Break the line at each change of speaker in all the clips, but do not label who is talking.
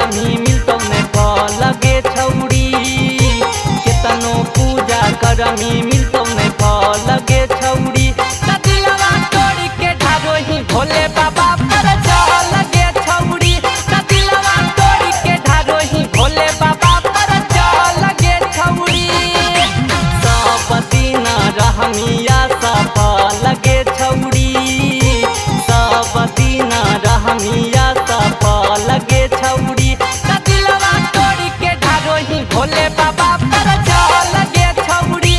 करमी मिलतो ने फल गे छौड़ी, केतनो पूजा करमी मिलतो ने फल गे छौड़ी। दिलवा तोड़ी के ढारोही भोले बाबा पर चल गे छौड़ी, दिलवा तोड़ी के ढारोही भोले बाबा पर चल गे छौड़ी। सब दिन रहमिया सफल गे छौड़ी, सब दिन रहमिया सफल गे छौड़ी। दिलवा तोड़ी के ढारोही भोले बाबा पर चल गे छौड़ी,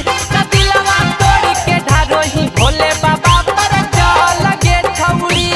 दिलवा तोड़ी के ढारोही भोले बाबा पर चल गे छौड़ी।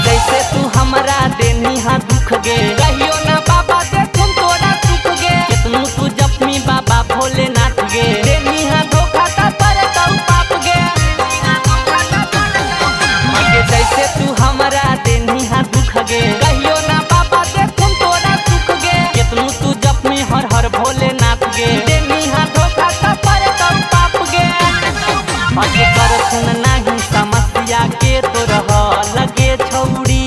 जैसे तू हमरा देनी हा दुख गे, कहियो ना बाबा देखुम तोरा सुख गे। कितनु तू जपमी बाबा भोलेनाथ गे, देनी हा धोखा ता पर तौ पाप गे। जैसे तू हमरा देनी हा दुख गे, कहियो ना बाबा देखुम तोरा सुख गे। कितनु तू जपमी हर हर भोलेनाथ गे, देनी हा धोखा ता पर तौ पाप गे। आगे करथुन नाही समस्या के तो रह लगे छौड़ी,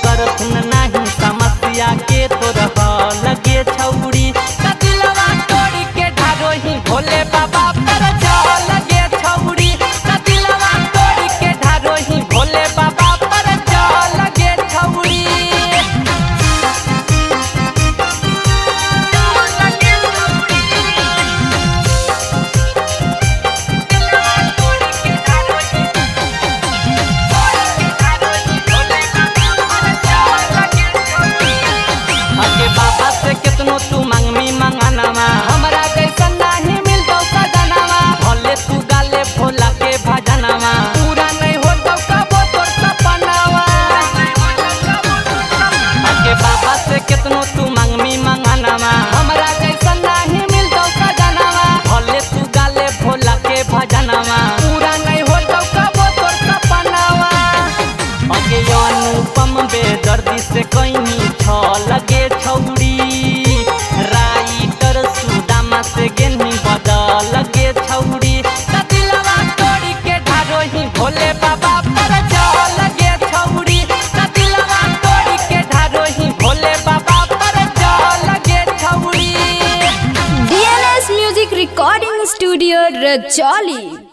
करथुन नाही समस्या के तो रह लगे छौड़ी। दिलवा तोड़ी के ढारोही भोले बाबा पर चल गे छौड़ी, दिलवा तोड़ी के ढारोही भोले बाबा पर चल गे छौड़ी। बाबा से कितनो तू मांगमी मंगानावा, हमरा कैसन नाही मिलतो सजनावा। भले तू गाले भोला के भजनावा, पूरा नहीं होतो कबो तोर सपनावा। आगे बाबा से कितनो तू मांगमी मंगानावा, हमरा कैसन नाही मिलतो सजनावा। भले तू गाले भोला के भजनावा, पूरा नहीं होतो कबो तोर सपनावा। आगे अनुपम बेदर्दी से कहीं छल गे छौड़ी, राइटर सुदामा से गेनी बदल गे छौड़ी। दिलवा तोड़ी के ढारोही भोले बाबा पर चल गे छौड़ी, दिलवा तोड़ी के ढारोही भोले बाबा पर चल गे छौड़ी।
DNS music recording studio Rajauli.